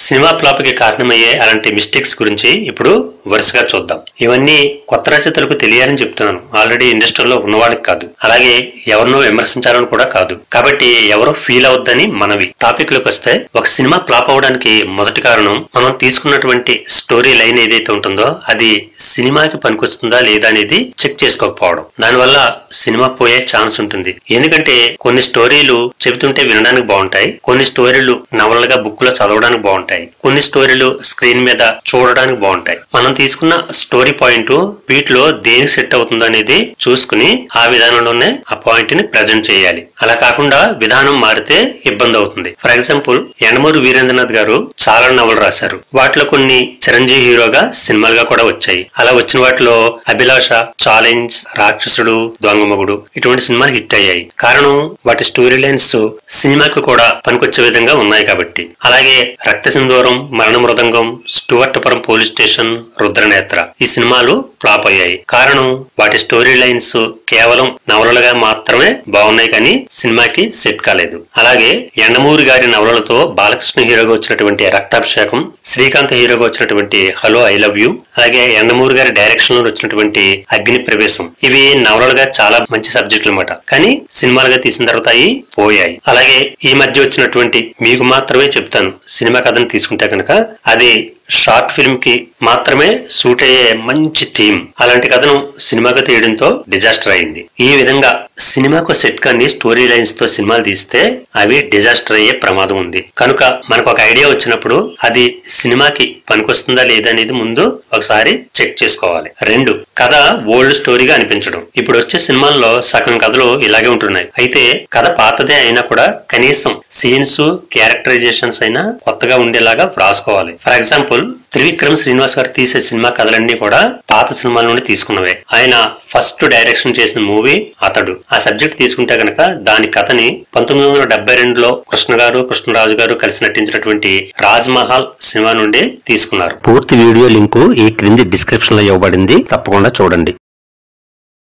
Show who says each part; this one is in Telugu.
Speaker 1: సినిమా ఫ్లాప్ కి కారణమయ్యే అలాంటి మిస్టేక్స్ గురించి ఇప్పుడు వరుసగా చూద్దాం. ఇవన్నీ కొత్త రచయితలకు తెలియాలని చెప్తున్నాను. ఆల్రెడీ ఇండస్ట్రీలో ఉన్నవాళ్ళకి కాదు, అలాగే ఎవరినో విమర్శించాలని కూడా కాదు. కాబట్టి ఎవరో ఫీల్ అవద్దని మనవి. టాపిక్ లోకి వస్తే, ఒక సినిమా ఫ్లాప్ అవడానికి మొదటి కారణం మనం తీసుకున్నటువంటి స్టోరీ లైన్ ఏదైతే ఉంటుందో అది సినిమాకి పనికొస్తుందా లేదా అనేది చెక్ చేసుకోకపోవడం. దానివల్ల సినిమా పోయే ఛాన్స్ ఉంటుంది. ఎందుకంటే కొన్ని స్టోరీలు చెబుతుంటే వినడానికి బాగుంటాయి, కొన్ని స్టోరీలు నవలగా బుక్ లో చదవడానికి బాగుంటాయి, కొన్ని స్టోరీలు స్క్రీన్ మీద చూడడానికి బాగుంటాయి. మనం తీసుకున్న స్టోరీ పాయింట్ వీటిలో దేనికి సెట్ అవుతుందో అనేది చూసుకుని ఆ విధానంలోనే ఆ పాయింట్ ని ప్రెజెంట్ చేయాలి. అలా కాకుండా విధానం మారితే ఇబ్బంది అవుతుంది. ఫర్ ఎగ్జాంపుల్, యండమూరి వీరేంద్రనాథ్ గారు చాలా నవలు రాశారు. వాటిలో కొన్ని చిరంజీవి హీరోగా సినిమాలుగా కూడా వచ్చాయి. అలా వచ్చిన వాటిలో అభిలాష, ఛాలెంజ్, రాక్షసుడు, దొంగమగుడు ఇటువంటి సినిమాలు హిట్ అయ్యాయి. కారణం వాటి స్టోరీ లైన్స్ సినిమాకి కూడా పనికొచ్చే విధంగా ఉన్నాయి కాబట్టి. అలాగే రక్త సింధూరం, మరణ మృదంగం, స్టూవర్టపురం పోలీస్ స్టేషన్, రుద్రనేత్ర ఈ సినిమాలు ఫ్లాప్ అయ్యాయి. కారణం వాటి స్టోరీ లైన్స్ కేవలం నవలలుగా మాత్రమే బాగున్నాయి కానీ సినిమాకి సెట్ కాలేదు. అలాగే యండమూరి గారి నవలలతో బాలకృష్ణ హీరోగా వచ్చినటువంటి రక్తాభిషేకం, శ్రీకాంత్ హీరోగా వచ్చినటువంటి హలో ఐ లవ్ యూ, అలాగే యండమూరి గారి డైరెక్షన్ లో వచ్చినటువంటి అగ్ని ప్రవేశం, ఇవి నవలలుగా చాలా మంచి సబ్జెక్టులు అన్నమాట. కానీ సినిమాలుగా తీసిన తర్వాత అవి పోయాయి. అలాగే ఈ మధ్య వచ్చినటువంటి మీకు మాత్రమే చెప్తాను సినిమా కథను తీసుకుంటే కనుక అది షార్ట్ ఫిల్మ్ కి మాత్రమే సూట్ అయ్యే మంచి థీమ్. అలాంటి కథను సినిమాగా తీయడంతో డిజాస్టర్ అయింది. ఈ విధంగా సినిమాకు సెట్ కానీ స్టోరీ లైన్స్ తో సినిమాలు తీస్తే అవి డిజాస్టర్ అయ్యే ప్రమాదం ఉంది. కనుక మనకు ఒక ఐడియా వచ్చినప్పుడు అది సినిమాకి పనికొస్తుందా లేదా అనేది ముందు ఒకసారి చెక్ చేసుకోవాలి. 2, కథ ఓల్డ్ స్టోరీగా అనిపించడం. ఇప్పుడు వచ్చే సినిమాల్లో సగం కథలు ఇలాగే ఉంటున్నాయి. అయితే కథ పాతదే అయినా కూడా కనీసం సీన్స్, క్యారెక్టరైజేషన్స్ అయినా కొత్తగా ఉండేలాగా రాసుకోవాలి. ఫర్ ఎగ్జాంపుల్, త్రివిక్రమ్ శ్రీనివాస్ గారు తీసే సినిమా కథలన్నీ కూడా పాత సినిమాల నుండి తీసుకున్నవే. ఆయన ఫస్ట్ డైరెక్షన్ చేసిన మూవీ అతడు. ఆ సబ్జెక్ట్ తీసుకుంటే గనక దాని కథని 1972లో కృష్ణరాజు గారు కలిసి నటించినటువంటి రాజ్ మహల్ సినిమా నుండి తీసుకున్నారు. పూర్తి వీడియో లింకు ఈ క్రింది డిస్క్రిప్షన్ లో ఇవ్వబడింది, తప్పకుండా చూడండి.